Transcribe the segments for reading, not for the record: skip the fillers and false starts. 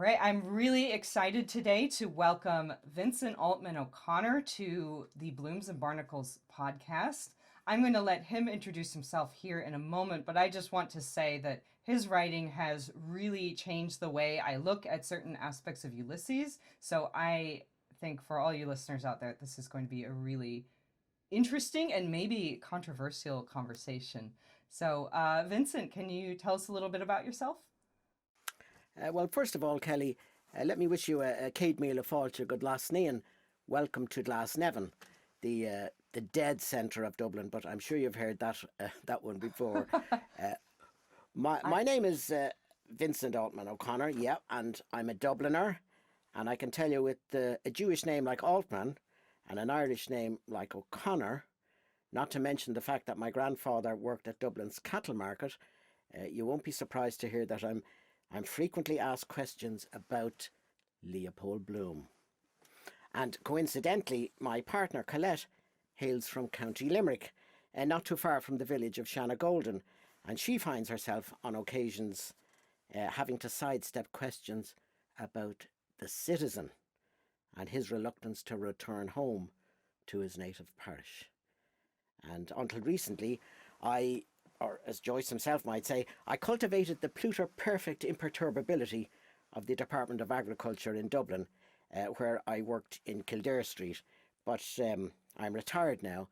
right, I'm really excited today to welcome Vincent Altman O'Connor to the Blooms and Barnacles podcast. I'm going to let him introduce himself here in a moment, but I just want to say that his writing has really changed the way I look at certain aspects of Ulysses. So I think for all you listeners out there, this is going to be a really interesting and maybe controversial conversation. So, Vincent, can you tell us a little bit about yourself? Well, first of all, Kelly, let me wish you a Céad Míle Fáilte go Glasnevin. Welcome to Glasnevin, the dead centre of Dublin, but I'm sure you've heard that one before. My name is Vincent Altman O'Connor, yeah, and I'm a Dubliner, and I can tell you with a Jewish name like Altman and an Irish name like O'Connor, not to mention the fact that my grandfather worked at Dublin's cattle market, you won't be surprised to hear that I'm frequently asked questions about Leopold Bloom. And coincidentally, my partner Colette hails from County Limerick, not too far from the village of Shanagolden, and she finds herself on occasions having to sidestep questions about the citizen and his reluctance to return home to his native parish. And until recently, or as Joyce himself might say, I cultivated the pluter-perfect imperturbability of the Department of Agriculture in Dublin, where I worked in Kildare Street. But I'm retired now,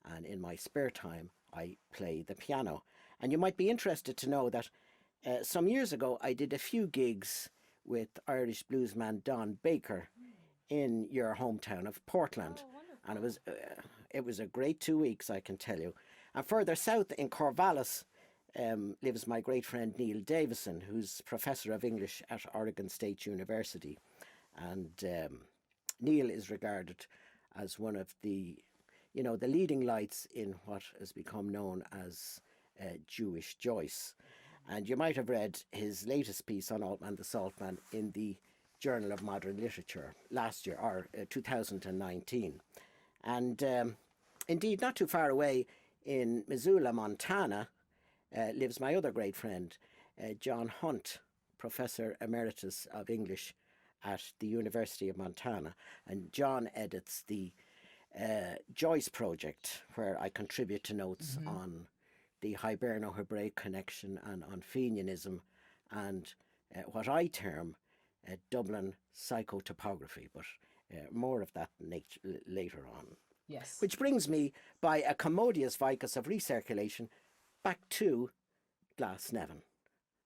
and in my spare time, I play the piano. And you might be interested to know that some years ago, I did a few gigs with Irish bluesman Don Baker in your hometown of Portland. And it was a great 2 weeks, I can tell you. And further south in Corvallis lives my great friend Neil Davison, who's Professor of English at Oregon State University. And Neil is regarded as one of the leading lights in what has become known as Jewish Joyce. And you might have read his latest piece on Altman the Saltman in the Journal of Modern Literature last year, or 2019. And indeed, not too far away in Missoula, Montana, lives my other great friend, John Hunt, Professor Emeritus of English at the University of Montana. And John edits the Joyce Project, where I contribute to notes on the Hiberno-Hebraic connection and on Fenianism and what I term Dublin psychotopography, but more of that later on. Yes. Which brings me, by a commodious vicus of recirculation, back to Glasnevin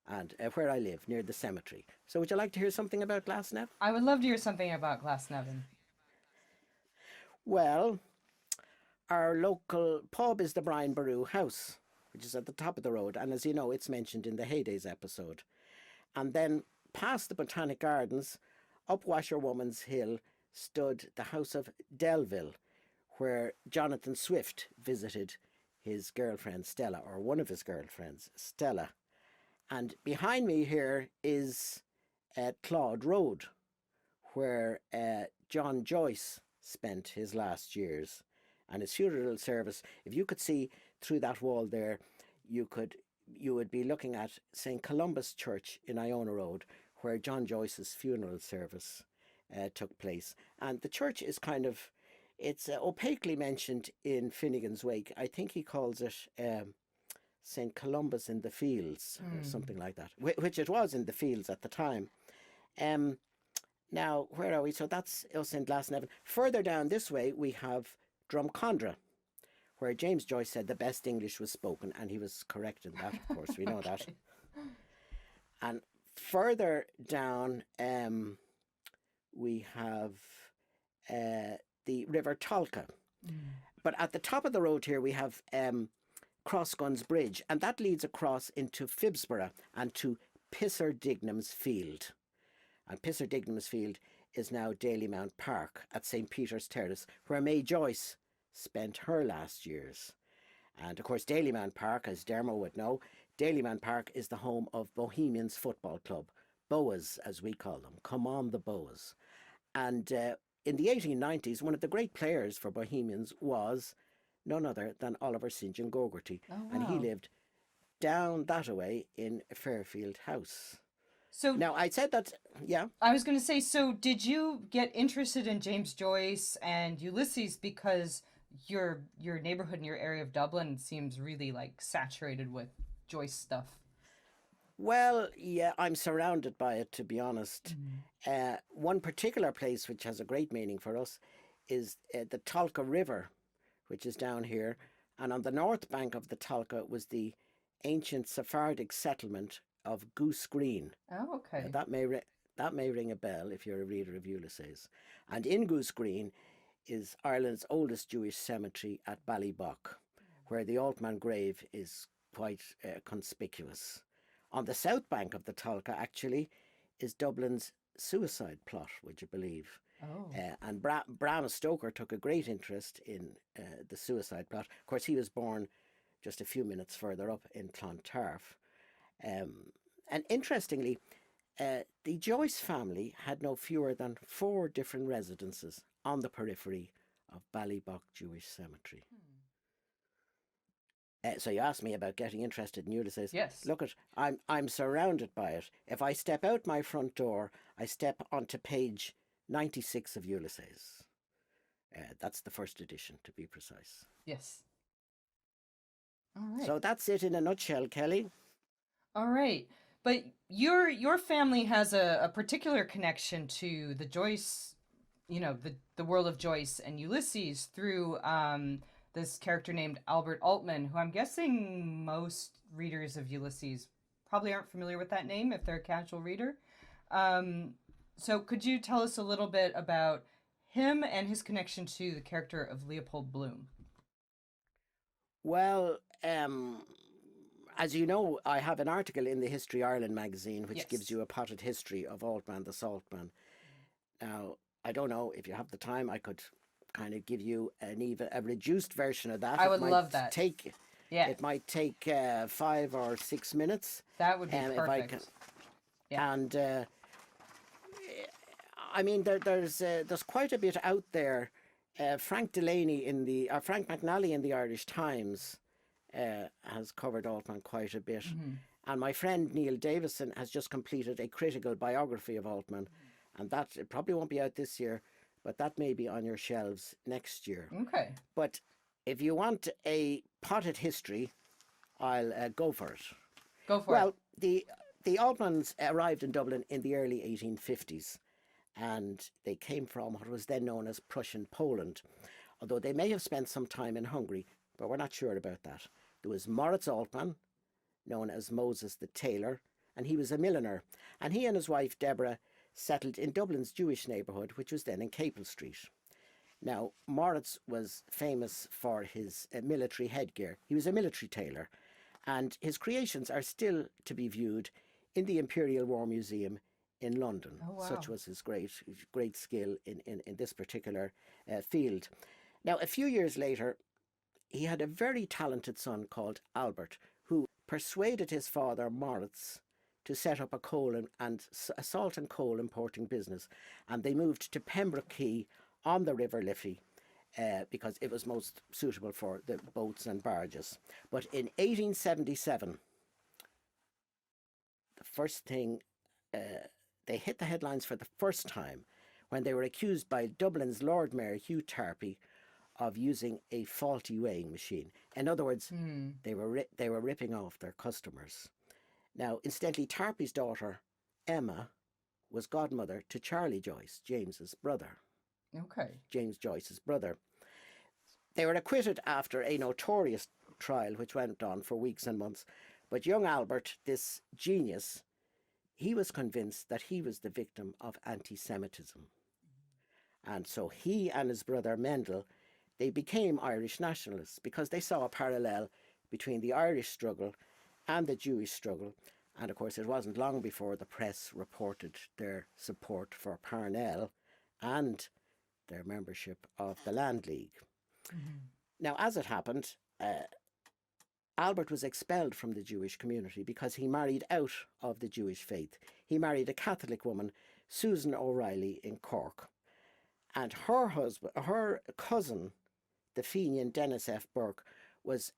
and where I live, near the cemetery. So would you like to hear something about Glasnevin? I would love to hear something about Glasnevin. Well, our local pub is the Bryan House, which is at the top of the road. And as you know, it's mentioned in the Heydays episode. And then past the Botanic Gardens, up Washerwoman's Hill, stood the house of Delville, where Jonathan Swift visited his girlfriend Stella, or one of his girlfriends, Stella. And behind me here is Claude Road, where John Joyce spent his last years. And his funeral service, if you could see through that wall there, you would be looking at St. Columba's Church in Iona Road, where John Joyce's funeral service took place. And the church is it's opaquely mentioned in Finnegan's Wake. I think he calls it St. Columba's in the Fields, or something like that, which it was in the fields at the time. Now, where are we? So that's us in Glasnevin. Further down this way, we have Drumcondra, where James Joyce said the best English was spoken, and he was correct in that, of course, we know that. And further down, we have the River Tolka. But at the top of the road here, we have Crossguns Bridge, and that leads across into Phibsboro and to Pisser-Dignam's Field. And Pisser-Dignam's Field is now Dalymount Park at St. Peter's Terrace, where May Joyce spent her last years. And of course, Dalymount Park, as Dermo would know, Dalymount Park is the home of Bohemians Football Club, Boas as we call them. Come on, the Boas. And in the 1890s, one of the great players for Bohemians was none other than Oliver St. John Gogarty. Oh, wow. And he lived down that away in Fairfield House. So Now, I said that, yeah. I was going to say, so did you get interested in James Joyce and Ulysses because your neighborhood and your area of Dublin seems really like saturated with Joyce stuff? Well, yeah, I'm surrounded by it, to be honest. Mm. One particular place which has a great meaning for us is the Tolka River, which is down here. And on the north bank of the Tolka was the ancient Sephardic settlement of Goose Green. Oh, Now, okay. that may ring a bell if you're a reader of Ulysses. And in Goose Green is Ireland's oldest Jewish cemetery at Ballybough, where the Altman grave is quite conspicuous. On the south bank of the Tolka, actually, is Dublin's suicide plot, would you believe? Oh. And Bram Stoker took a great interest in the suicide plot. Of course, he was born just a few minutes further up in Clontarf. And interestingly, the Joyce family had no fewer than 4 different residences on the periphery of Ballybough Jewish Cemetery. So you asked me about getting interested in Ulysses. Yes. Look, I'm surrounded by it. If I step out my front door, I step onto page 96 of Ulysses. That's the first edition, to be precise. Yes. All right. So that's it in a nutshell, Kelly. All right. But your family has a particular connection to the Joyce, the world of Joyce and Ulysses through this character named Albert Altman, who I'm guessing most readers of Ulysses probably aren't familiar with that name if they're a casual reader. So could you tell us a little bit about him and his connection to the character of Leopold Bloom? Well, as you know, I have an article in the History Ireland magazine which gives Yes. you a potted history of Altman the Saltman. Now, I don't know if you have the time, I could kind of give you a reduced version of that. I would love that. Yeah, It might take 5 or 6 minutes. that would be If I can, perfect. Yeah. and I mean, there's quite a bit out there. Frank McNally in the Irish Times has covered Altman quite a bit. And my friend Neil Davison has just completed a critical biography of Altman. And that it probably won't be out this year, but that may be on your shelves next year. Okay. But if you want a potted history, I'll go for it. Go for Well, it. the Altmans arrived in Dublin in the early 1850s, and they came from what was then known as Prussian Poland, although they may have spent some time in Hungary, but we're not sure about that. There was Moritz Altman, known as Moses the Tailor, and he was a milliner, and he and his wife Deborah settled in Dublin's Jewish neighbourhood, which was then in Capel Street. Now, Moritz was famous for his military headgear. He was a military tailor, and his creations are still to be viewed in the Imperial War Museum in London. Oh, wow. Such was his great skill in this particular field. Now, a few years later, he had a very talented son called Albert, who persuaded his father, Moritz, to set up a salt and coal importing business. And they moved to Pembroke Quay on the River Liffey because it was most suitable for the boats and barges. But in 1877, the first thing, they hit the headlines for the first time when they were accused by Dublin's Lord Mayor Hugh Tarpey of using a faulty weighing machine. In other words, they were ripping off their customers. Now, incidentally, Tarpey's daughter, Emma, was godmother to Charlie Joyce, James's brother. Okay. James Joyce's brother. They were acquitted after a notorious trial which went on for weeks and months. But young Albert, this genius, he was convinced that he was the victim of anti-Semitism. And so he and his brother Mendel, they became Irish nationalists because they saw a parallel between the Irish struggle and the Jewish struggle. And of course, it wasn't long before the press reported their support for Parnell and their membership of the Land League. Now, as it happened, Albert was expelled from the Jewish community because he married out of the Jewish faith. He married a Catholic woman, Susan O'Reilly, in Cork. And her cousin, the Fenian Dennis F. Burke, was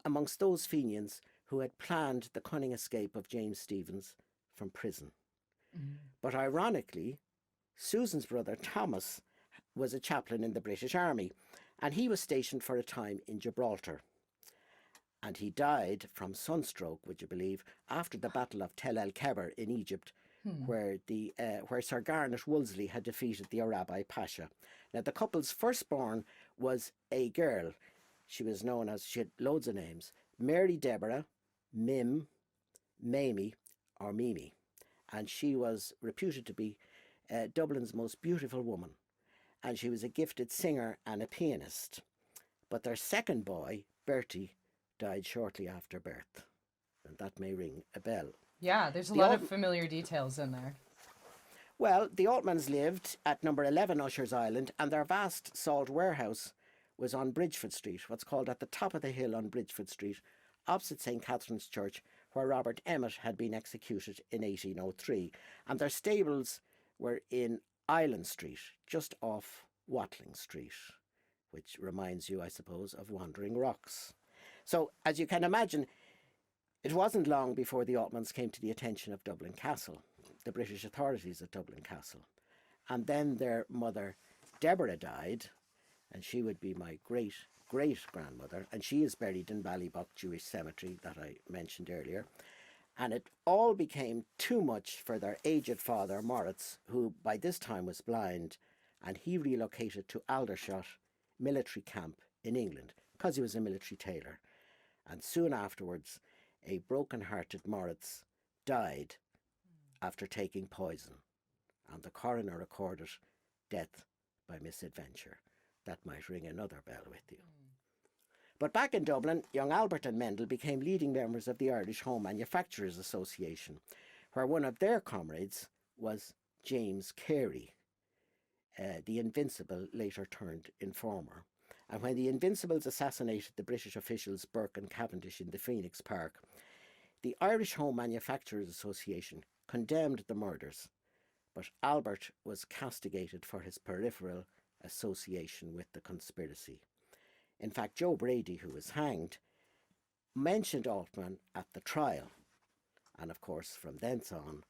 amongst those Fenians who had planned the cunning escape of James Stephens from prison. But ironically, Susan's brother Thomas was a chaplain in the British Army, and he was stationed for a time in Gibraltar. And he died from sunstroke, would you believe, after the Battle of Tel el-Kebir in Egypt, where Sir Garnet Wolseley had defeated the Arabi Pasha. Now, the couple's firstborn was a girl. She was known as, she had loads of names, Mary Deborah, Mim, Mamie, or Mimi. And she was reputed to be Dublin's most beautiful woman. And she was a gifted singer and a pianist. But their second boy, Bertie, died shortly after birth. And that may ring a bell. Yeah, there's a lot of familiar details in there. Well, the Altmans lived at number 11 Usher's Island, and their vast salt warehouse was on Bridgeford Street, what's called at the top of the hill on Bridgeford Street, opposite St. Catherine's Church, where Robert Emmet had been executed in 1803. And their stables were in Island Street, just off Watling Street, which reminds you, I suppose, of Wandering Rocks. So, as you can imagine, it wasn't long before the Altmans came to the attention of Dublin Castle, the British authorities at Dublin Castle. And then their mother, Deborah, died, and she would be my great-great-grandmother, and she is buried in Ballybough Jewish Cemetery that I mentioned earlier. And it all became too much for their aged father, Moritz, who by this time was blind, and he relocated to Aldershot military camp in England because he was a military tailor. And soon afterwards, a broken-hearted Moritz died after taking poison, and the coroner recorded death by misadventure. That might ring another bell with you. But back in Dublin, young Albert and Mendel became leading members of the Irish Home Manufacturers Association, where one of their comrades was James Carey, the Invincible later turned informer. And when the Invincibles assassinated the British officials Burke and Cavendish in the Phoenix Park, the Irish Home Manufacturers Association condemned the murders, but Albert was castigated for his peripheral association with the conspiracy. In fact, Joe Brady, who was hanged, mentioned Altman at the trial. And of course, from thence on,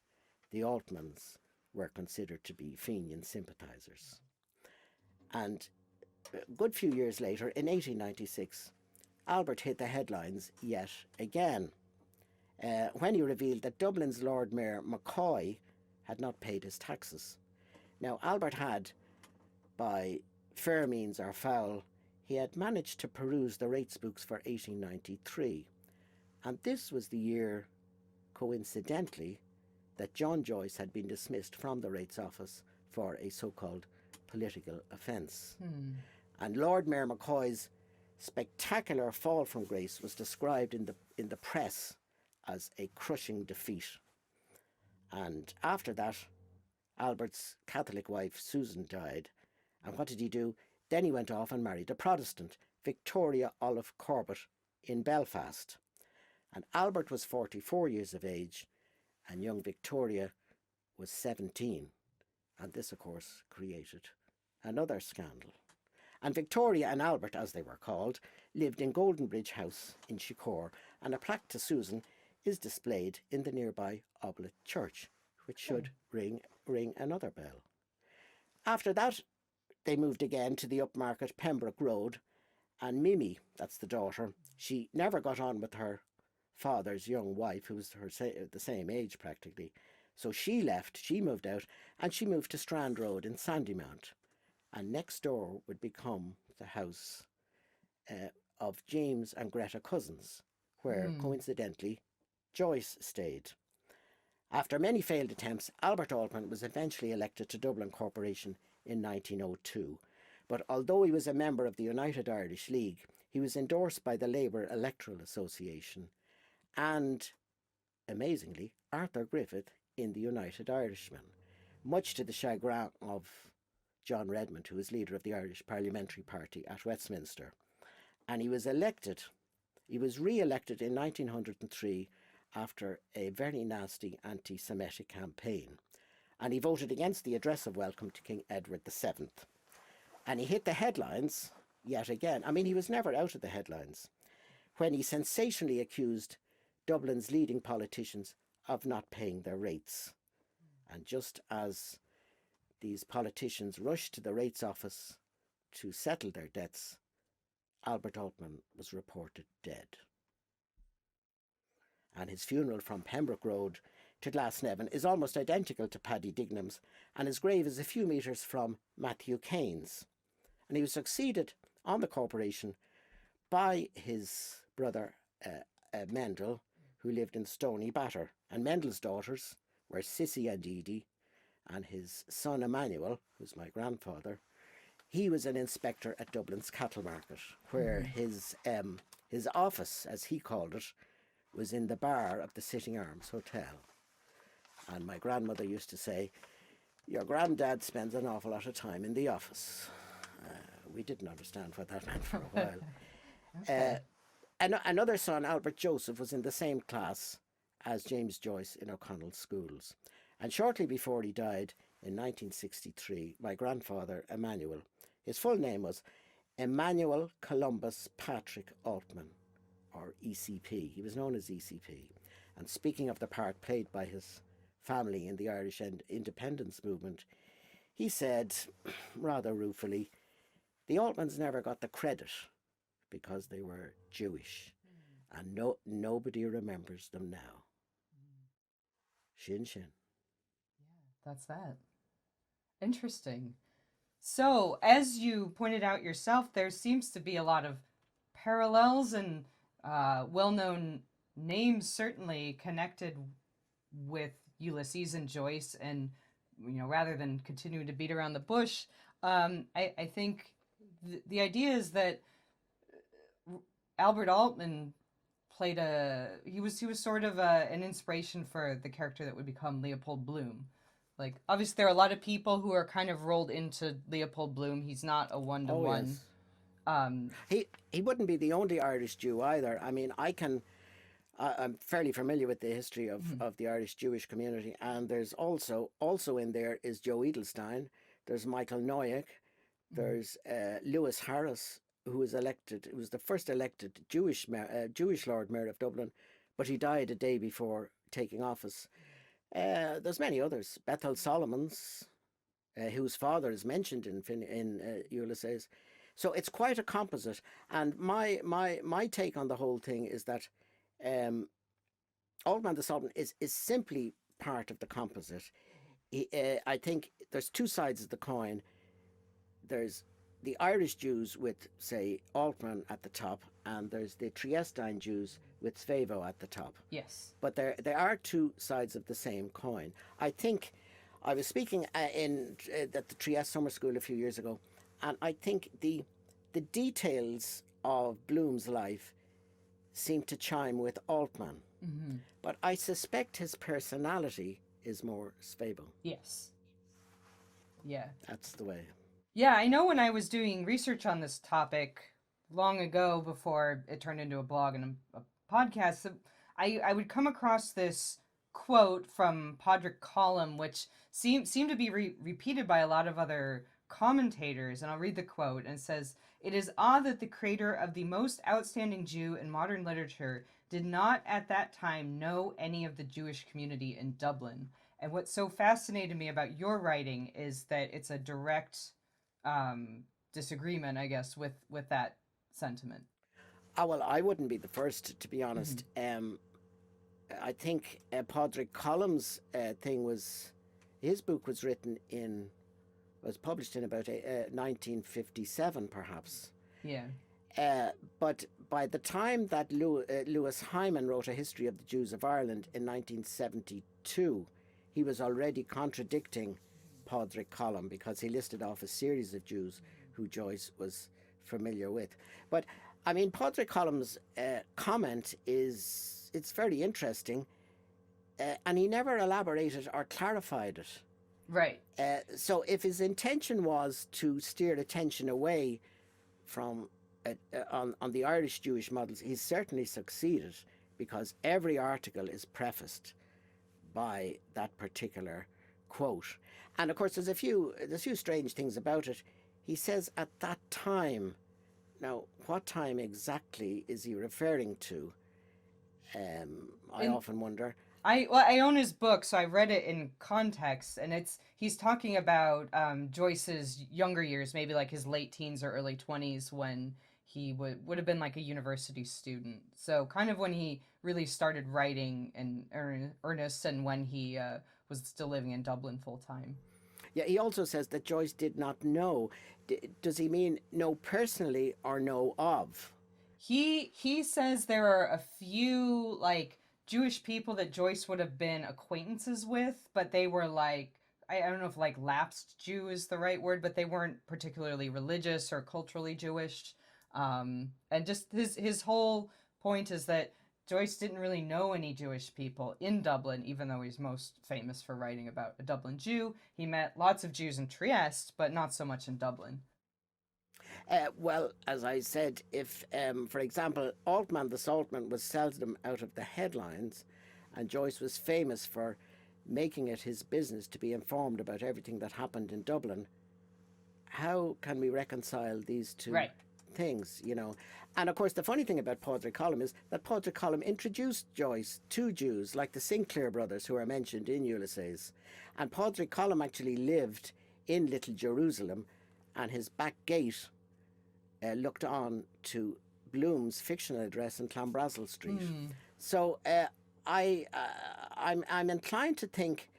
the Altmans were considered to be Fenian sympathisers. And a good few years later, in 1896, Albert hit the headlines yet again, when he revealed that Dublin's Lord Mayor McCoy had not paid his taxes. Now, Albert had, by fair means or foul, he had managed to peruse the rates books for 1893, and this was the year, coincidentally, that John Joyce had been dismissed from the rates office for a so-called political offence. And Lord Mayor McCoy's spectacular fall from grace was described in the press as a crushing defeat. And after that, Albert's Catholic wife Susan died, and what did he do? Then he went off and married a Protestant, Victoria Olive Corbett, in Belfast. And Albert was 44 years of age, and young Victoria was 17. And this, of course, created another scandal. And Victoria and Albert, as they were called, lived in Golden Bridge House in Chicore, and a plaque to Susan is displayed in the nearby Oblet Church, which should ring another bell. After that, they moved again to the upmarket Pembroke Road, and Mimi, that's the daughter, she never got on with her father's young wife, who was the same age practically. So she left, she moved out, and she moved to Strand Road in Sandymount. And next door would become the house of James and Greta Cousins, where, coincidentally, Joyce stayed. After many failed attempts, Albert Altman was eventually elected to Dublin Corporation in 1902. But although he was a member of the United Irish League, he was endorsed by the Labour Electoral Association and, amazingly, Arthur Griffith in the United Irishmen, much to the chagrin of John Redmond, who was leader of the Irish Parliamentary Party at Westminster. And he was re-elected in 1903 after a very nasty anti-Semitic campaign. And he voted against the Address of Welcome to King Edward VII. And he hit the headlines yet again. I mean, he was never out of the headlines, when he sensationally accused Dublin's leading politicians of not paying their rates. And just as these politicians rushed to the rates office to settle their debts, Albert Altman was reported dead. And his funeral from Pembroke Road to Glasnevin is almost identical to Paddy Digname's, and his grave is a few metres from Matthew Kane's. And he was succeeded on the corporation by his brother Mendel, who lived in Stoneybatter. And Mendel's daughters were Sissy and Edie, and his son Emmanuel, who's my grandfather, he was an inspector at Dublin's cattle market, where his office, as he called it, was in the bar of the Sitting Arms Hotel. And my grandmother used to say, your granddad spends an awful lot of time in the office. We didn't understand what that meant for a while. Okay. Another son, Albert Joseph, was in the same class as James Joyce in O'Connell's schools. And shortly before he died in 1963, my grandfather, Emmanuel, his full name was Emmanuel Columbus Patrick Altman, or ECP. He was known as ECP. And speaking of the part played by his family in the Irish independence movement, he said, rather ruefully, the Altmans never got the credit because they were Jewish, and nobody remembers them now. Shin Shin. Yeah, that's that. Interesting. So, as you pointed out yourself, there seems to be a lot of parallels and well-known names certainly connected with Ulysses and Joyce. And, rather than continuing to beat around the bush, I think the idea is that Albert Altman played he was sort of an inspiration for the character that would become Leopold Bloom. Like, obviously there are a lot of people who are kind of rolled into Leopold Bloom. He's not a one-to-one. Yes. He wouldn't be the only Irish Jew either. I mean, I'm fairly familiar with the history of the Irish Jewish community, and there's also in there is Joe Edelstein, there's Michael Noyack, there's Lewis Harris, who was the first elected Jewish Lord Mayor of Dublin, but he died a day before taking office. There's many others. Bethel Solomons, whose father is mentioned in Ulysses. So it's quite a composite. And my take on the whole thing is that Altman the Sultan is simply part of the composite. I think there's two sides of the coin. There's the Irish Jews with, say, Altman at the top, and there's the Triestine Jews with Svevo at the top. Yes. But there are two sides of the same coin. I think I was speaking at the Trieste Summer School a few years ago, and I think the details of Bloom's life seem to chime with Altman. Mm-hmm. But I suspect his personality is more Svevo. Yes. Yeah. That's the way. Yeah, I know when I was doing research on this topic long ago before it turned into a blog and a podcast, I would come across this quote from Padraig Callan, which seemed to be repeated by a lot of other commentators. And I'll read the quote, and it says, "It is odd that the creator of the most outstanding Jew in modern literature did not at that time know any of the Jewish community in Dublin." And what's so fascinated me about your writing is that it's a direct disagreement, I guess, with that sentiment. Well, I wouldn't be the first, to be honest. I think Padraig Colum's his book was published in about 1957, perhaps. Yeah. But by the time that Lewis Hyman wrote A History of the Jews of Ireland in 1972, he was already contradicting Padraig Colum, because he listed off a series of Jews who Joyce was familiar with. But I mean, Padraig Colum's comment it's very interesting, and he never elaborated or clarified it. Right. So if his intention was to steer attention away from on the Irish Jewish models, he's certainly succeeded, because every article is prefaced by that particular quote. And of course, there's a few strange things about it. He says at that time. Now, what time exactly is he referring to? I often wonder. I own his book, so I read it in context, and he's talking about Joyce's younger years, maybe like his late teens or early 20s, when he would have been like a university student. So kind of when he really started writing in earnest, and when he was still living in Dublin full time. Yeah, he also says that Joyce did not know. Does he mean know personally or know of? He says there are a few like Jewish people that Joyce would have been acquaintances with, but they were like I don't know if like lapsed Jew is the right word, but they weren't particularly religious or culturally Jewish. And just his whole point is that Joyce didn't really know any Jewish people in Dublin, even though he's most famous for writing about a Dublin Jew. He met lots of Jews in Trieste, but not so much in Dublin. Well, as I said, if, for example, Altman the Saltman was seldom out of the headlines, and Joyce was famous for making it his business to be informed about everything that happened in Dublin, how can we reconcile these two Right. things, you know? And of course, the funny thing about Padraig Colum is that Padraig Colum introduced Joyce to Jews like the Sinclair brothers who are mentioned in Ulysses. And Padraig Colum actually lived in Little Jerusalem, and his back gate looked on to Bloom's fictional address in Clanbrassil Street. So I'm inclined to think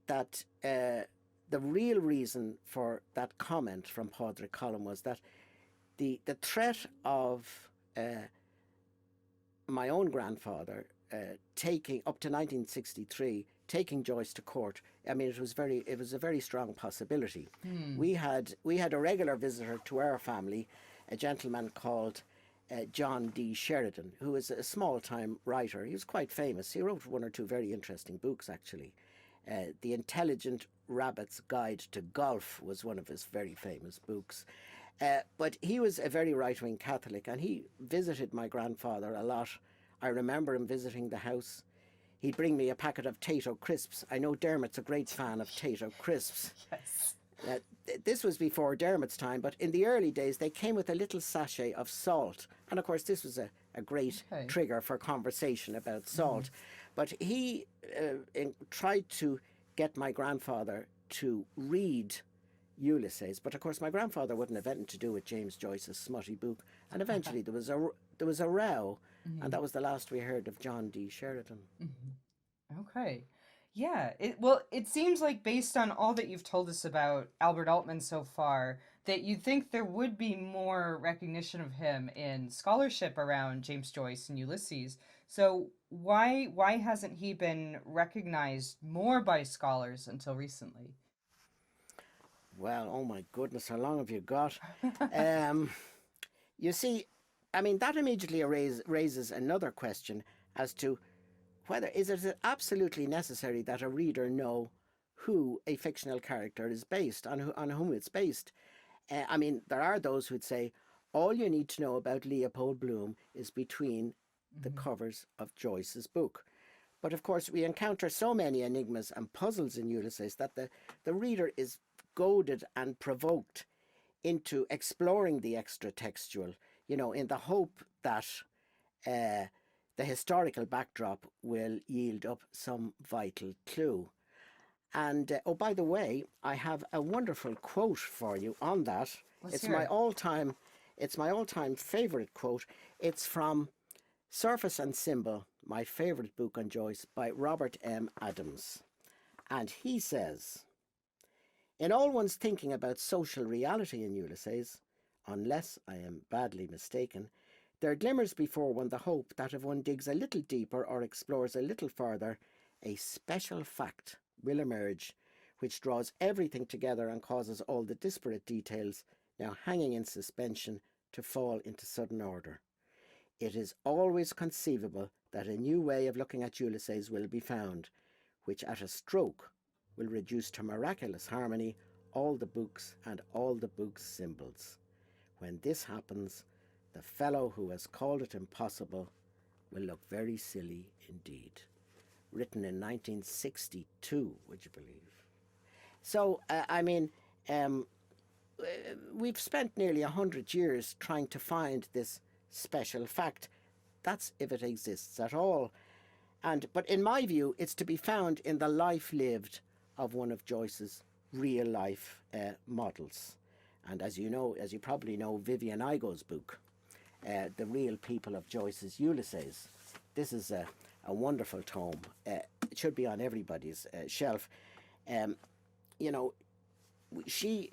that the real reason for that comment from Padraig Colum was that the threat of my own grandfather taking up to 1963 taking Joyce to court. I mean, it was a very strong possibility. We had a regular visitor to our family, a gentleman called John D. Sheridan, who was a small time writer. He was quite famous. He wrote one or two very interesting books, actually. The Intelligent Rabbit's Guide to Golf was one of his very famous books. But he was a very right-wing Catholic, and he visited my grandfather a lot. I remember him visiting the house. He'd bring me a packet of Tato crisps. I know Dermot's a great fan of Tato crisps. Yes. This was before Dermot's time, but in the early days they came with a little sachet of salt. And of course this was a great trigger for conversation about salt. But he tried to get my grandfather to read Ulysses. But of course my grandfather wouldn't have anything to do with James Joyce's smutty book. And eventually there was a row. And that was the last we heard of John D. Sheridan. Okay. Yeah. It seems like based on all that you've told us about Albert Altman so far, that you'd think there would be more recognition of him in scholarship around James Joyce and Ulysses. So why hasn't he been recognized more by scholars until recently? Well, oh my goodness, how long have you got? um, you see, I mean, that immediately raises another question as to whether is it absolutely necessary that a reader know who a fictional character is based on whom it's based. I mean, there are those who'd say all you need to know about Leopold Bloom is between the covers of Joyce's book. But of course, we encounter so many enigmas and puzzles in Ulysses that the reader is goaded and provoked into exploring the extra textual, you know, in the hope that the historical backdrop will yield up some vital clue. And oh, by the way, I have a wonderful quote for you on that. Let's hear it. It's my all-time favorite quote. It's from Surface and Symbol, my favorite book on Joyce, by Robert M. Adams. And he says, in all one's thinking about social reality in Ulysses, unless I am badly mistaken, there glimmers before one the hope that if one digs a little deeper or explores a little further, a special fact will emerge which draws everything together and causes all the disparate details now hanging in suspension to fall into sudden order. It is always conceivable that a new way of looking at Ulysses will be found, which at a stroke will reduce to miraculous harmony all the books and all the books' symbols. When this happens, the fellow who has called it impossible will look very silly indeed. Written in 1962, would you believe? So, we've spent nearly 100 years trying to find this special fact. That's if it exists at all. But in my view, it's to be found in the life lived of one of Joyce's real life models. And as you probably know, Vivien Igoe's book, The Real People of Joyce's Ulysses. This is a wonderful tome. It should be on everybody's shelf. You know, she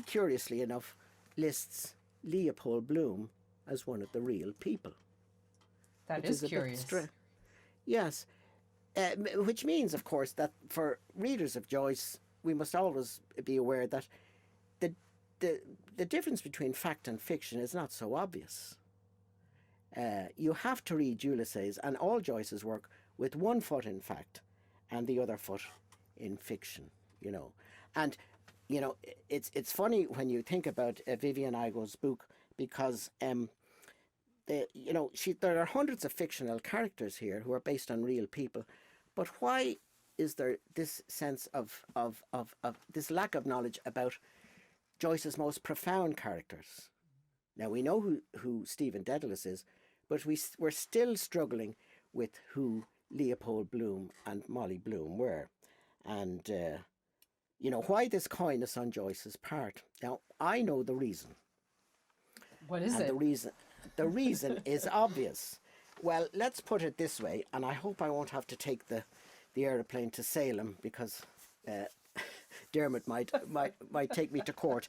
curiously enough lists Leopold Bloom as one of the real people. That is curious. Yes, which means, of course, that for readers of Joyce, we must always be aware that the difference between fact and fiction is not so obvious. You have to read Ulysses and all Joyce's work with one foot in fact and the other foot in fiction, you know. And, you know, it's funny when you think about Vivien Igoe's book, because there are hundreds of fictional characters here who are based on real people, but why is there this sense of this lack of knowledge about Joyce's most profound characters? Now we know who Stephen Dedalus is, but we're still struggling with who Leopold Bloom and Molly Bloom were, and why this coyness on Joyce's part. Now I know the reason. What is it? The reason is obvious. Well, let's put it this way, and I hope I won't have to take the aeroplane to Salem, because Dermot might take me to court.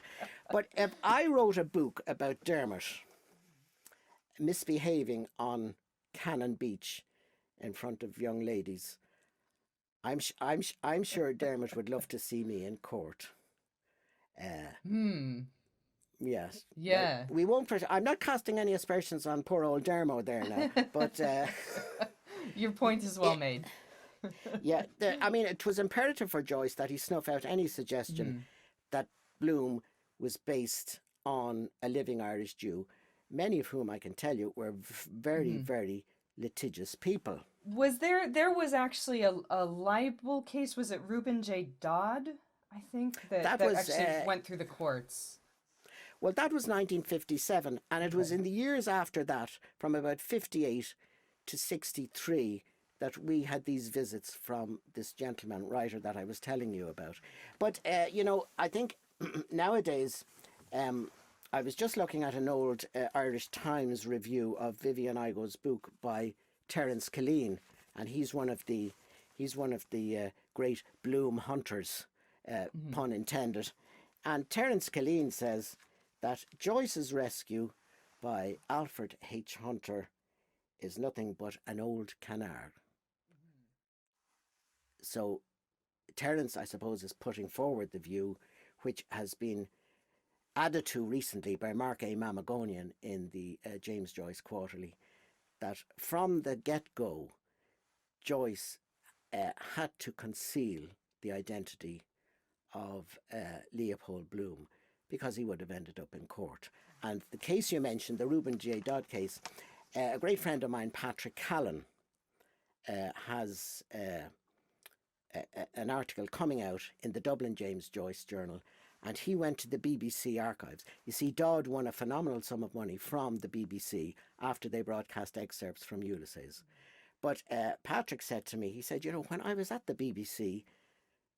But if I wrote a book about Dermot misbehaving on Cannon Beach in front of young ladies, I'm sure Dermot would love to see me in court. Yes. Yeah. We won't. I'm not casting any aspersions on poor old Dermo there now, but your point is well made. Yeah, I mean, it was imperative for Joyce that he snuff out any suggestion that Bloom was based on a living Irish Jew, many of whom I can tell you were very, very litigious people. Was there was actually a libel case? Was it Reuben J. Dodd? I think that actually went through the courts. Well, that was 1957, and it was in the years after that, from about 58 to 63, that we had these visits from this gentleman writer that I was telling you about. But, I think nowadays, I was just looking at an old Irish Times review of Vivien Igoe's book by Terence Callan, and he's one of the great Bloom hunters, pun intended. And Terence Callan says that Joyce's rescue by Alfred H. Hunter is nothing but an old canard. So Terence, I suppose, is putting forward the view, which has been added to recently by Mark A. Mamagonian in the James Joyce Quarterly, that from the get-go, Joyce had to conceal the identity of Leopold Bloom, because he would have ended up in court. And the case you mentioned, the Reuben J. Dodd case, a great friend of mine, Patrick Callan, has an article coming out in the Dublin James Joyce Journal, and he went to the BBC archives. You see, Dodd won a phenomenal sum of money from the BBC after they broadcast excerpts from Ulysses. But Patrick said to me, he said, when I was at the BBC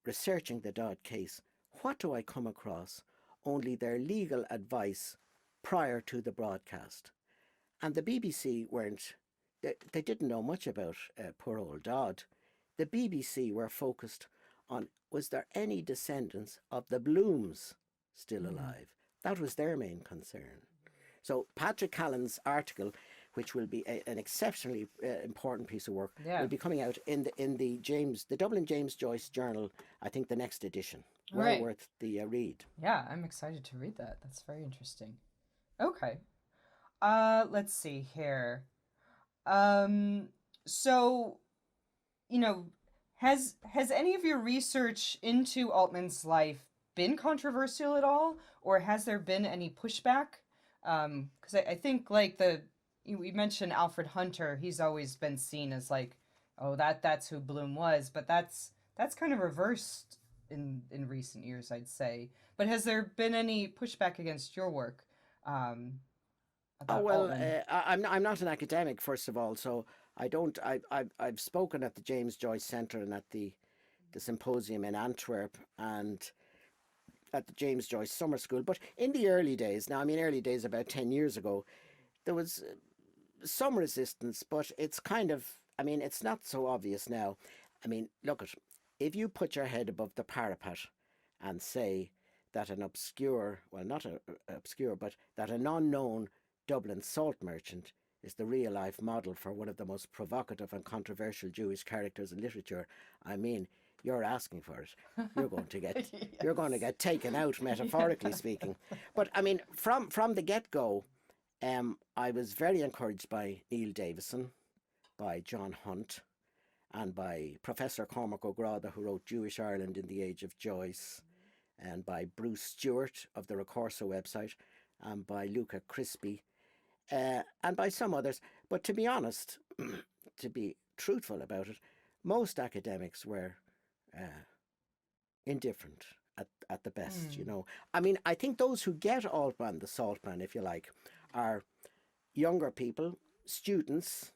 researching the Dodd case, what do I come across? Only their legal advice prior to the broadcast. And the BBC they didn't know much about poor old Dodd. The BBC were focused on, was there any descendants of the Blooms still alive? That was their main concern. So Patrick Callan's article, which will be an exceptionally important piece of work, will be coming out in the Dublin James Joyce Journal, I think the next edition. Well worth the read. Yeah, I'm excited to read that. That's very interesting. Okay. Let's see here. So, has any of your research into Altman's life been controversial at all, or has there been any pushback? Because I think we mentioned Alfred Hunter. He's always been seen as that's who Bloom was, but that's kind of reversed in recent years, I'd say. But has there been any pushback against your work? I'm not an academic, first of all, so I've spoken at the James Joyce Centre and at the symposium in Antwerp and at the James Joyce Summer School. But in the early days, now I mean early days about 10 years ago, there was some resistance, but it's kind of, I mean, it's not so obvious now. I mean, look at, if you put your head above the parapet and say that an obscure, well, not obscure, but that an unknown Dublin salt merchant is the real life model for one of the most provocative and controversial Jewish characters in literature, I mean, you're asking for it. You're going to get Yes. you're going to get taken out, metaphorically speaking. But I mean, from the get-go, I was very encouraged by Neil Davison, by John Hunt, and by Professor Cormac O'Grada, who wrote Jewish Ireland in the Age of Joyce, and by Bruce Stewart of the Ricorso website, and by Luca Crispi, and by some others. But to be honest, to be truthful about it, most academics were indifferent at the best, you know. I mean, I think those who get Altman, the Saltman, if you like, are younger people, students,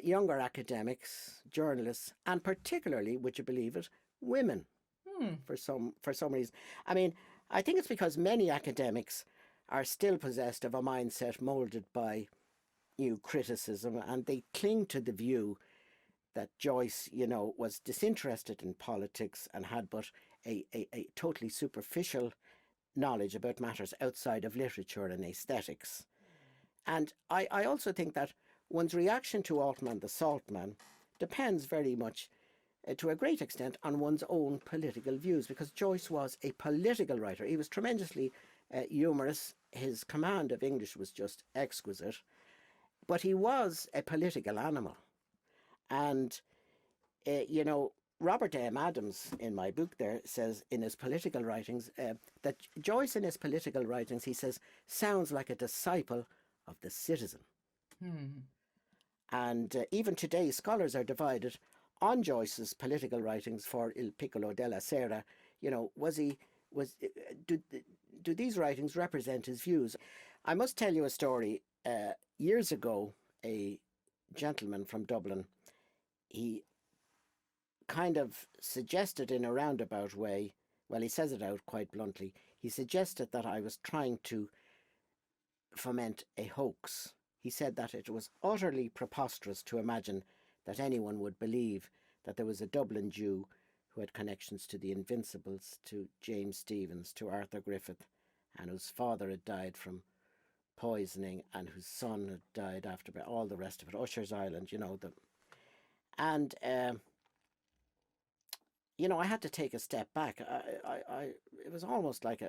younger academics, journalists, and particularly, would you believe it, women, for some reason. I mean, I think it's because many academics are still possessed of a mindset moulded by new criticism, and they cling to the view that Joyce, you know, was disinterested in politics and had but a totally superficial knowledge about matters outside of literature and aesthetics. And I also think that one's reaction to Altman, the Saltman, depends very much, to a great extent, on one's own political views, because Joyce was a political writer. He was tremendously humorous. His command of English was just exquisite. But he was a political animal. And, you know, Robert M. Adams, in my book there, says in his political writings, that Joyce in his political writings, he says, sounds like a disciple of the citizen. And even today, scholars are divided on Joyce's political writings for Il Piccolo della Sera. You know, do these writings represent his views? I must tell you a story. Years ago, a gentleman from Dublin, he kind of suggested in a roundabout way, well, he says it out quite bluntly, he suggested that I was trying to foment a hoax. He said that it was utterly preposterous to imagine that anyone would believe that there was a Dublin Jew who had connections to the Invincibles, to James Stephens, to Arthur Griffith, and whose father had died from poisoning and whose son had died after, all the rest of it, Usher's Island, you know. And you know, I had to take a step back. It was almost like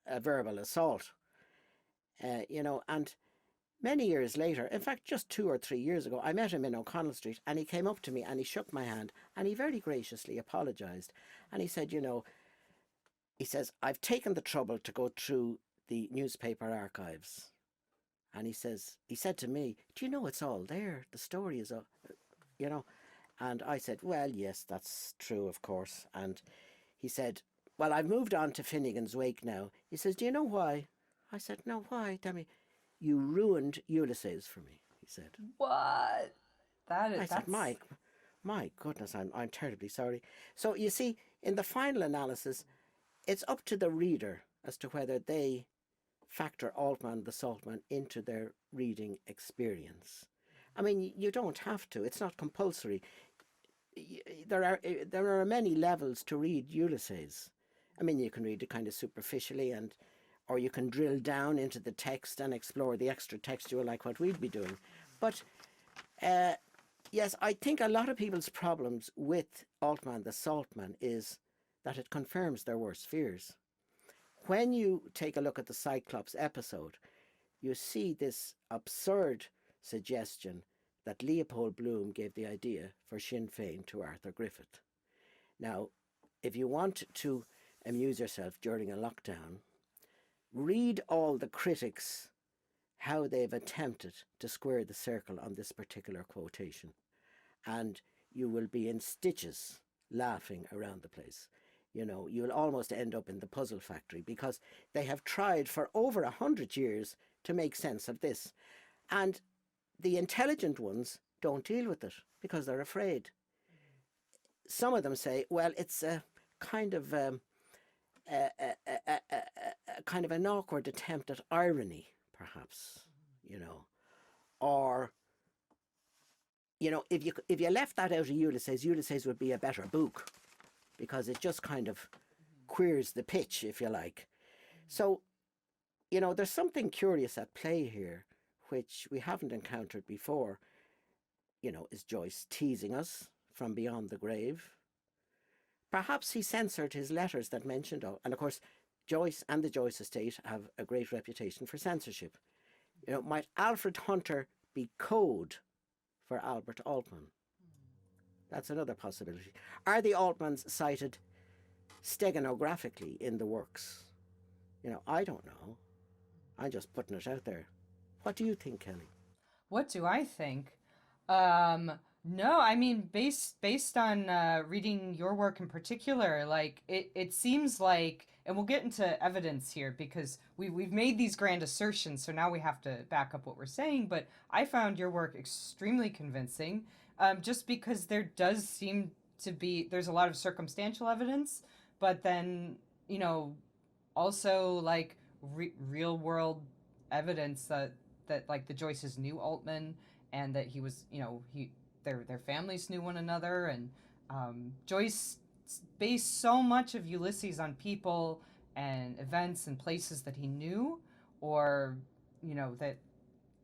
a verbal assault, you know. And many years later, in fact, just 2 or 3 years ago, I met him in O'Connell Street, and he came up to me and he shook my hand and he very graciously apologised. And he said, you know, he says, I've taken the trouble to go through the newspaper archives. And he said to me, do you know it's all there? The story is all, you know. And I said, well, yes, that's true, of course. And he said, well, I've moved on to Finnegan's Wake now. He says, do you know why? I said, no, why? Tell me. You ruined Ulysses for me, he said. What? I said, my goodness, I'm terribly sorry. So you see, in the final analysis, it's up to the reader as to whether they factor Altman, the Saltman, into their reading experience. I mean, you don't have to. It's not compulsory. There are many levels to read Ulysses. I mean, you can read it kind of superficially, or you can drill down into the text and explore the extra textual, like what we'd be doing. But yes, I think a lot of people's problems with Altman, the Saltman, is that it confirms their worst fears. When you take a look at the Cyclops episode, you see this absurd suggestion that Leopold Bloom gave the idea for Sinn Fein to Arthur Griffith. Now, if you want to amuse yourself during a lockdown, read all the critics, how they've attempted to square the circle on this particular quotation, and you will be in stitches laughing around the place. You know, you'll almost end up in the puzzle factory, because they have tried for over 100 years to make sense of this. And the intelligent ones don't deal with it because they're afraid. Some of them say, well, it's a kind of kind of an awkward attempt at irony, perhaps, you know, or if you left that out of Ulysses, Ulysses would be a better book because it just kind of queers the pitch, if you like. So, there's something curious at play here, which we haven't encountered before. Is Joyce teasing us from beyond the grave? Perhaps he censored his letters that mentioned, and of course, Joyce and the Joyce estate have a great reputation for censorship. Might Alfred Hunter be code for Albert Altman? That's another possibility. Are the Altmans cited stenographically in the works? I don't know. I'm just putting it out there. What do you think, Kelly? What do I think? No, I mean, based on reading your work in particular, like it seems like, and we'll get into evidence here because we've made these grand assertions, so now we have to back up what we're saying. But I found your work extremely convincing, just because there does seem to be there's a lot of circumstantial evidence, but then also like real world evidence that like the Joyces knew Altman and that he was their families knew one another, and Joyce based so much of Ulysses on people and events and places that he knew, or that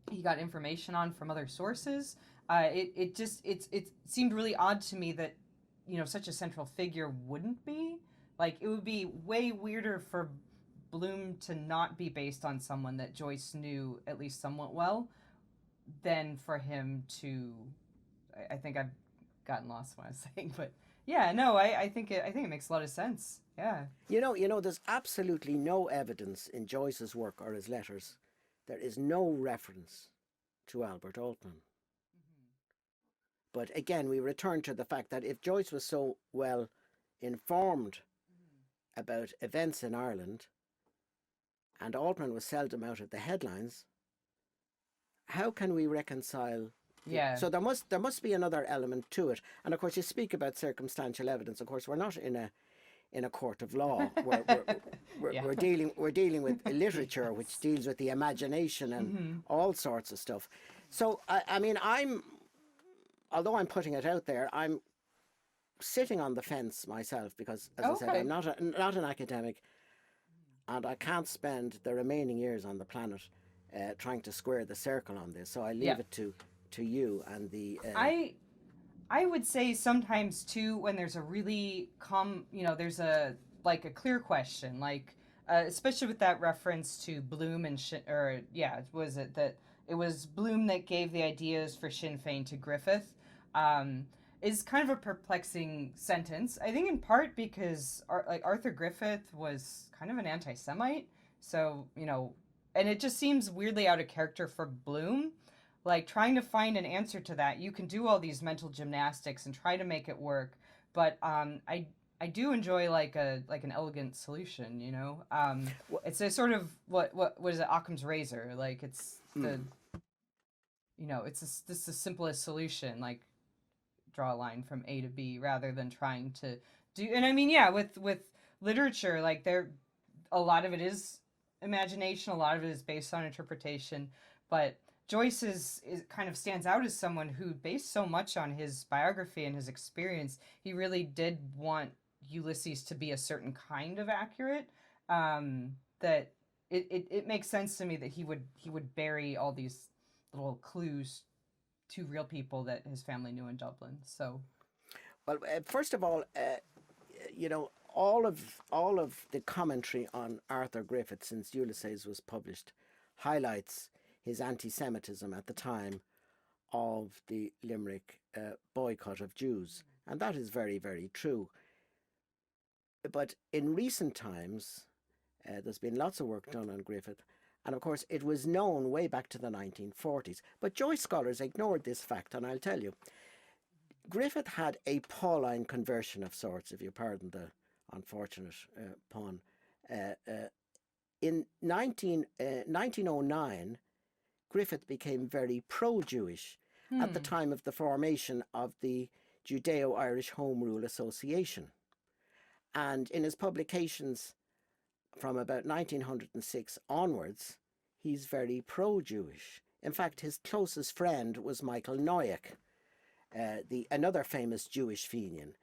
he got information on from other sources. It seemed really odd to me that such a central figure wouldn't be. Like, it would be way weirder for Bloom to not be based on someone that Joyce knew at least somewhat well than for him to. I think I've gotten lost what I was saying, but yeah, no, I think it makes a lot of sense. Yeah. There's absolutely no evidence in Joyce's work or his letters. There is no reference to Albert Altman. But again, we return to the fact that if Joyce was so well informed about events in Ireland, and Altman was seldom out of the headlines, how can we reconcile? Yeah. So there must be another element to it. And of course, you speak about circumstantial evidence. Of course, we're not in a court of law. We're dealing with literature, which deals with the imagination and all sorts of stuff. So I mean, although I'm putting it out there, I'm sitting on the fence myself because, as I said, I'm not an academic, and I can't spend the remaining years on the planet trying to square the circle on this. So I leave it to you and the. I would say sometimes too, when there's a really there's a clear question, like especially with that reference to Bloom and was it that it was Bloom that gave the ideas for Sinn Fein to Griffith, is kind of a perplexing sentence. I think in part because Arthur Griffith was kind of an anti-Semite, so and it just seems weirdly out of character for Bloom. Like, trying to find an answer to that, you can do all these mental gymnastics and try to make it work, but I do enjoy like an elegant solution. It's a sort of what is it, Occam's razor? Like, it's the it's this the simplest solution, like draw a line from A to B rather than trying to do. And I mean, yeah, with literature, like a lot of it is imagination, a lot of it is based on interpretation, but Joyce is kind of stands out as someone who based so much on his biography and his experience. He really did want Ulysses to be a certain kind of accurate, that it makes sense to me that he would bury all these little clues to real people that his family knew in Dublin. So, well, first of all, all of the commentary on Arthur Griffith since Ulysses was published highlights his anti-Semitism at the time of the Limerick boycott of Jews. And that is very, very true. But in recent times, there's been lots of work done on Griffith. And of course, it was known way back to the 1940s. But Joyce scholars ignored this fact, and I'll tell you. Griffith had a Pauline conversion of sorts, if you pardon the unfortunate pun. In 1909, Griffith became very pro-Jewish, at the time of the formation of the Judeo-Irish Home Rule Association. And in his publications from about 1906 onwards, he's very pro-Jewish. In fact, his closest friend was Michael Noyack, another famous Jewish Fenian.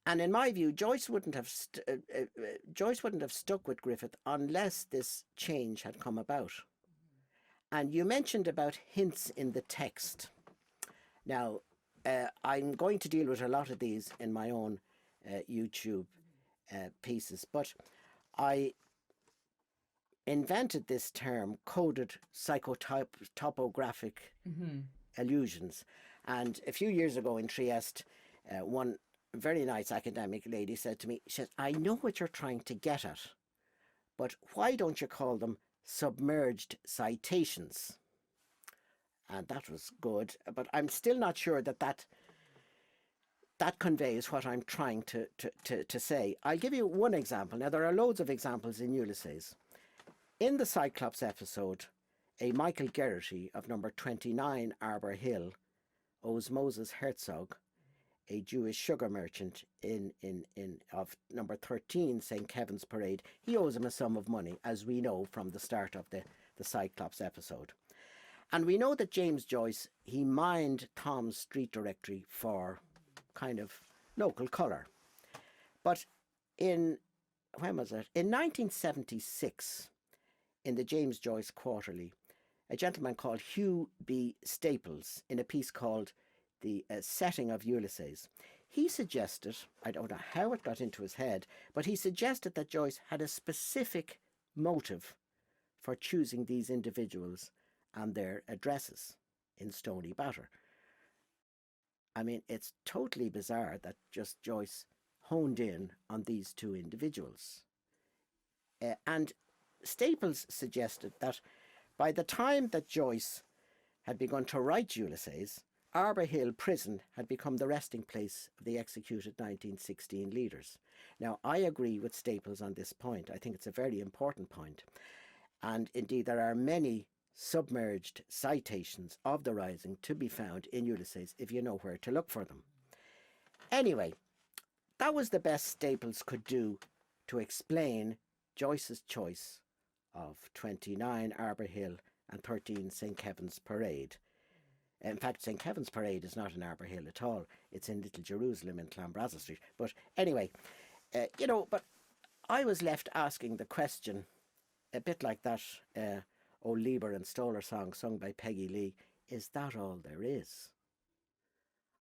And in my view, Joyce wouldn't have stuck with Griffith unless this change had come about. And you mentioned about hints in the text. Now, I'm going to deal with a lot of these in my own YouTube pieces, but I invented this term, coded psychotopographic allusions. And a few years ago in Trieste, one very nice academic lady said to me, she said, I know what you're trying to get at, but why don't you call them submerged citations? And that was good, but I'm still not sure that conveys what I'm trying to say. I'll give you one example. Now, there are loads of examples in Ulysses. In the Cyclops episode, a Michael Geraghty of number 29 Arbor Hill owes Moses Herzog, a Jewish sugar merchant of number 13 St. Kevin's Parade, he owes him a sum of money, as we know from the start of the Cyclops episode. And we know that James Joyce, he mined Tom's street directory for kind of local colour. But when was it? In 1976, in the James Joyce Quarterly, a gentleman called Hugh B. Staples, in a piece called The Setting of Ulysses, he suggested, I don't know how it got into his head, but he suggested that Joyce had a specific motive for choosing these individuals and their addresses in Stoneybatter. I mean, it's totally bizarre that just Joyce honed in on these two individuals. And Staples suggested that by the time that Joyce had begun to write Ulysses, Arbor Hill Prison had become the resting place of the executed 1916 leaders. Now, I agree with Staples on this point. I think it's a very important point. And indeed, there are many submerged citations of the Rising to be found in Ulysses if you know where to look for them. Anyway, that was the best Staples could do to explain Joyce's choice of 29 Arbor Hill and 13 St. Kevin's Parade. In fact, St. Kevin's Parade is not in Arbor Hill at all. It's in Little Jerusalem in Clanbrassil Street. But anyway, but I was left asking the question, a bit like that O Lieber and Stoller song sung by Peggy Lee, is that all there is?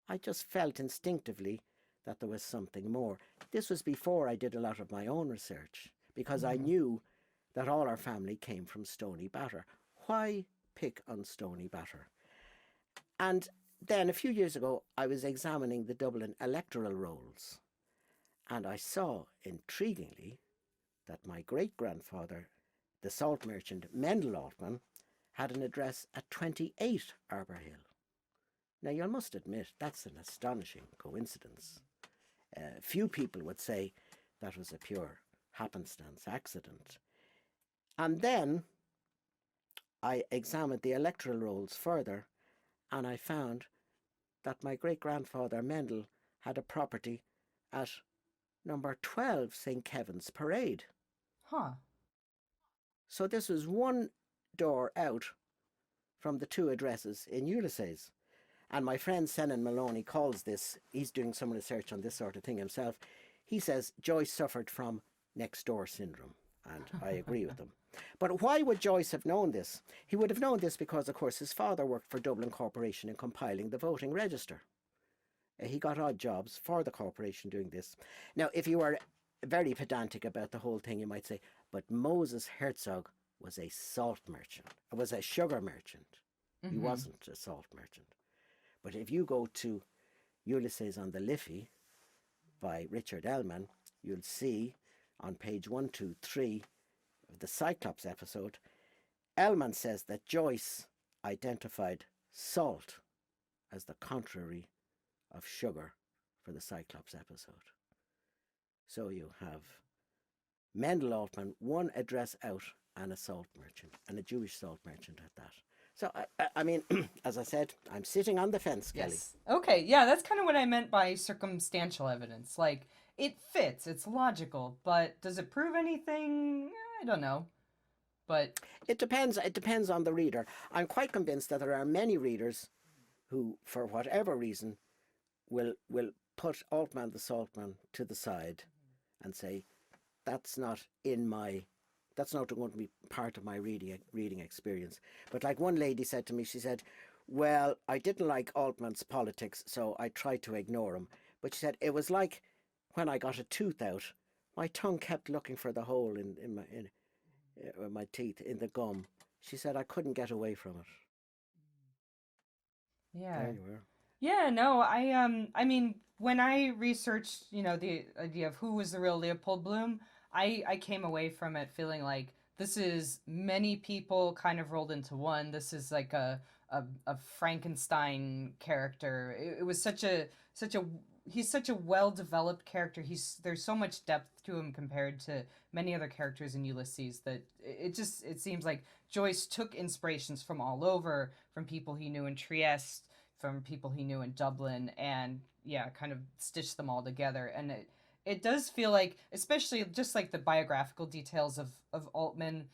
I just felt instinctively that there was something more. This was before I did a lot of my own research, because I knew that all our family came from Stoneybatter. Why pick on Stoneybatter? And then a few years ago, I was examining the Dublin electoral rolls, and I saw, intriguingly, that my great-grandfather, the salt merchant Mendel Altman, had an address at 28 Arbor Hill. Now, you must admit, that's an astonishing coincidence. Few people would say that was a pure happenstance accident. And then I examined the electoral rolls further, and I found that my great-grandfather Mendel had a property at number 12 St. Kevin's Parade. Huh. So this was one door out from the two addresses in Ulysses. And my friend Senan Maloney calls this, he's doing some research on this sort of thing himself, he says Joyce suffered from next-door syndrome, and I agree with him. But why would Joyce have known this? He would have known this because, of course, his father worked for Dublin Corporation in compiling the voting register. He got odd jobs for the corporation doing this. Now, if you were very pedantic about the whole thing, you might say, but Moses Herzog was a salt merchant, was a sugar merchant. He wasn't a salt merchant. But if you go to Ulysses on the Liffey by Richard Ellman, you'll see on page 123 of the Cyclops episode, Ellman says that Joyce identified salt as the contrary of sugar for the Cyclops episode. So you have Mendel Altman, one address out, and a salt merchant, and a Jewish salt merchant at that. So, I mean, as I said, I'm sitting on the fence, Kelly. Yes. Okay, yeah, that's kind of what I meant by circumstantial evidence. Like, it fits, it's logical, but does it prove anything? I don't know. But It depends. It depends on the reader. I'm quite convinced that there are many readers who, for whatever reason, will put Altman the Saltman to the side and say, that's not in my, that's not going to be part of my reading experience. But like one lady said to me, she said, well, I didn't like Altman's politics, so I tried to ignore him. But she said, it was like when I got a tooth out, my tongue kept looking for the hole in my teeth, in the gum. She said I couldn't get away from it. yeah. There you were. Yeah, no, I mean, when I researched, the idea of who was the real Leopold Bloom, I came away from it feeling like this is many people kind of rolled into one. This is like a Frankenstein character. It was such a he's such a well-developed character. There's so much depth to him compared to many other characters in Ulysses that it seems like Joyce took inspirations from all over, from people he knew in Trieste, from people he knew in Dublin, and yeah, kind of stitched them all together. And it does feel like, especially just like the biographical details of Altman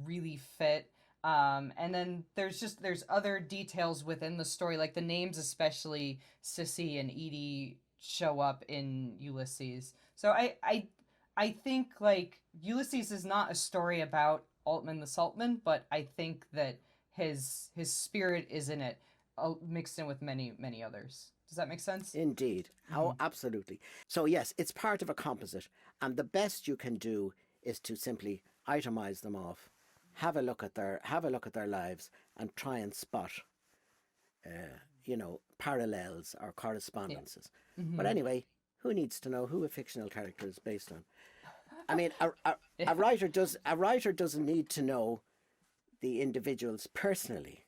really fit. And then there's other details within the story, like the names, especially Sissy and Edie, show up in Ulysses. So I think like Ulysses is not a story about Altman the Saltman, but I think that his spirit is in it, mixed in with many others. Does that make sense? Indeed. Oh, absolutely. So yes, it's part of a composite, and the best you can do is to simply itemize them off, have a look at their lives, and try and spot, parallels or correspondences. But anyway, who needs to know who a fictional character is based on? I mean, a writer doesn't need to know the individuals personally.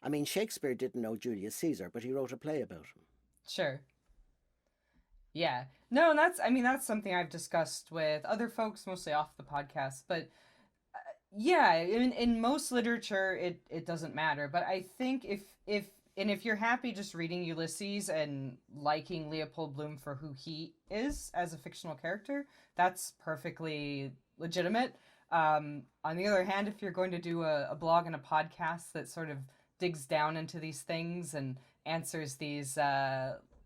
I mean, Shakespeare didn't know Julius Caesar, but he wrote a play about him. Sure. Yeah. No, that's something I've discussed with other folks, mostly off the podcast. But yeah, in most literature, it doesn't matter. But I think if you're happy just reading Ulysses and liking Leopold Bloom for who he is as a fictional character, that's perfectly legitimate. On the other hand, if you're going to do a blog and a podcast that sort of digs down into these things and answers these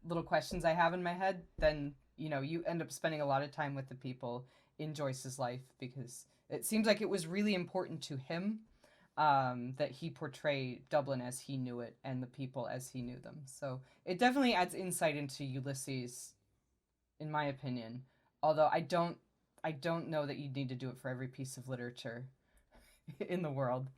little questions I have in my head, then you end up spending a lot of time with the people in Joyce's life, because it seems like it was really important to him, that he portray Dublin as he knew it and the people as he knew them. So it definitely adds insight into Ulysses, in my opinion. Although I don't know that you need to do it for every piece of literature in the world.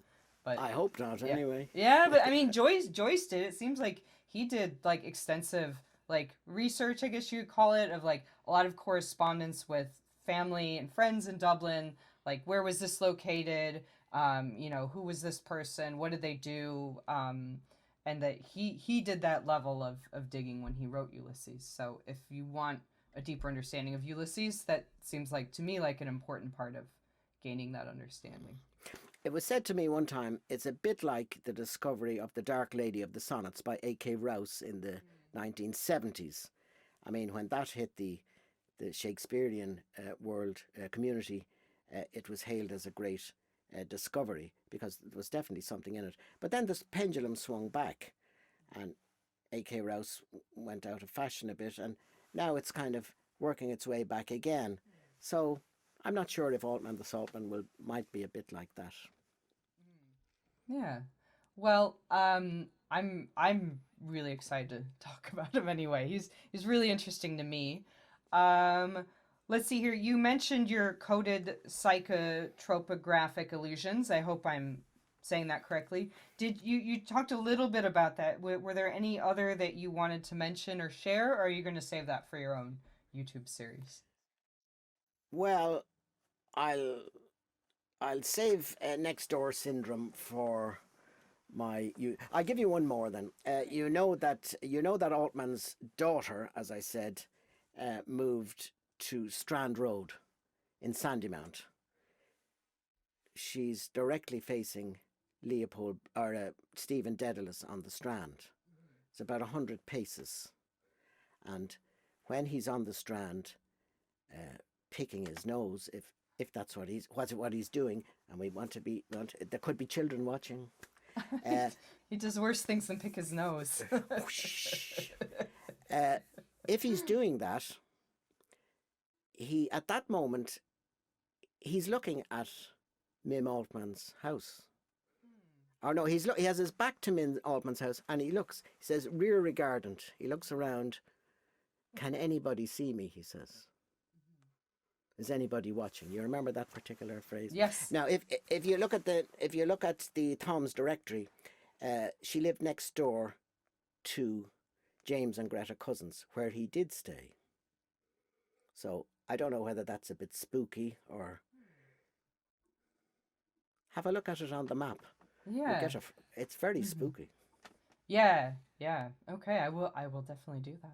But I hope not, yeah. anyway. Yeah, but I mean, Joyce did. It seems like he did like extensive like research, I guess you could call it, of like a lot of correspondence with family and friends in Dublin. Like, where was this located? Who was this person? What did they do? And that he did that level of digging when he wrote Ulysses. So if you want a deeper understanding of Ulysses, that seems like to me like an important part of gaining that understanding. It was said to me one time, it's a bit like the discovery of the Dark Lady of the Sonnets by A.K. Rouse in the 1970s. I mean, when that hit the Shakespearean world community, it was hailed as a great discovery, because there was definitely something in it. But then this pendulum swung back, and A.K. Rouse went out of fashion a bit, and now it's kind of working its way back again. So I'm not sure if Altman the Saltman might be a bit like that. Yeah. Well, I'm really excited to talk about him anyway. He's really interesting to me. Um, let's see here. You mentioned your coded psychotropographic allusions. I hope I'm saying that correctly. Did you talked a little bit about that? Were there any other that you wanted to mention or share, or are you going to save that for your own YouTube series? Well, I'll save next door syndrome for I'll give you one more then. You know that Altman's daughter, as I said, moved to Strand Road in Sandymount. She's directly facing Leopold or Stephen Dedalus on the Strand. It's about 100 paces. And when he's on the Strand, picking his nose, if that's what he's doing, and there could be children watching. He does worse things than pick his nose. If he's doing that, at that moment, he's looking at Mim Altman's house. Or no, he has his back to Mim Altman's house, and he says, rear regardant. He looks around. Can anybody see me? He says. Is anybody watching? You remember that particular phrase? Yes. Now, if you look at the Tom's directory, she lived next door to James and Greta Cousins, where he did stay. So I don't know whether that's a bit spooky or. Have a look at it on the map. Yeah. It's very spooky. Yeah. Okay, I will definitely do that.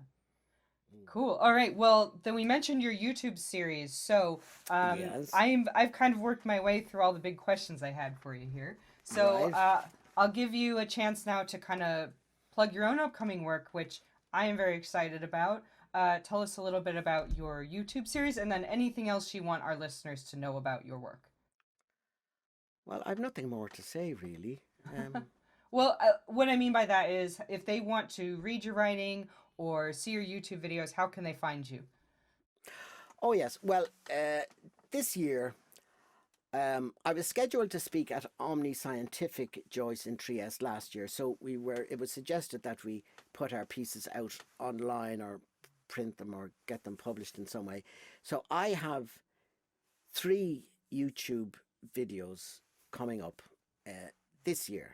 Cool. All right. Well, then we mentioned your YouTube series. So Yes. I've kind of worked my way through all the big questions I had for you here. So Right. I'll give you a chance now to kind of plug your own upcoming work, which I am very excited about. Tell us a little bit about your YouTube series, and then anything else you want our listeners to know about your work. Well, I've nothing more to say, really. Well, what I mean by that is if they want to read your writing or see your YouTube videos, how can they find you? Oh, yes. Well, this year, I was scheduled to speak at Omni Scientific Joyce in Trieste last year. So it was suggested that we put our pieces out online or print them or get them published in some way. So I have 3 YouTube videos coming up this year.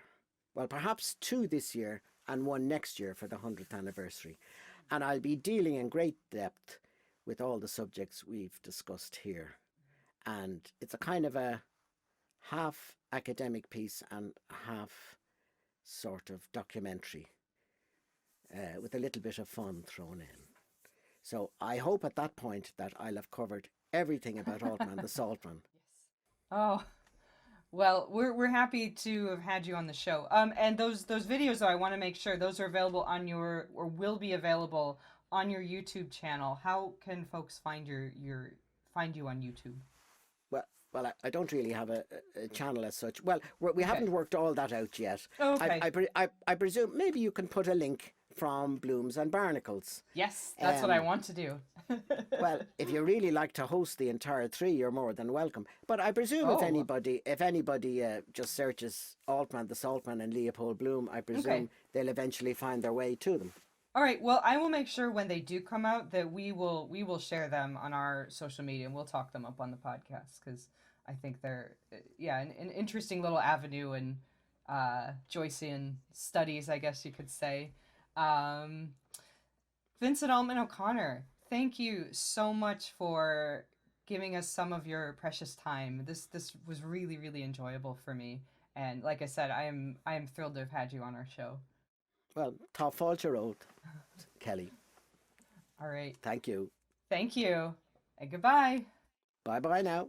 Well, perhaps 2 this year and 1 next year for the 100th anniversary. And I'll be dealing in great depth with all the subjects we've discussed here. And it's a kind of a half academic piece and half sort of documentary with a little bit of fun thrown in. So I hope at that point that I'll have covered everything about Altman, the Saltman. Oh, well, we're happy to have had you on the show. And those videos, though, I want to make sure those are available on or will be available on your YouTube channel. How can folks find find you on YouTube? Well, I don't really have a channel as such. Well, we haven't worked all that out yet. Okay. I presume maybe you can put a link from Blooms and Barnacles. Yes, that's what I want to do. Well, if you really like to host the entire 3, you're more than welcome. But I presume if anybody just searches Altman, the Saltman, and Leopold Bloom, I presume they'll eventually find their way to them. All right. Well, I will make sure when they do come out that we will share them on our social media, and we'll talk them up on the podcast because I think they're an interesting little avenue in Joycean studies, I guess you could say. Vincent Altman O'Connor, thank you so much for giving us some of your precious time. This was really, really enjoyable for me, and like I said, I am thrilled to have had you on our show. Well, tá fáilte road, Kelly. All right. Thank you. Thank you, and goodbye. Bye-bye now.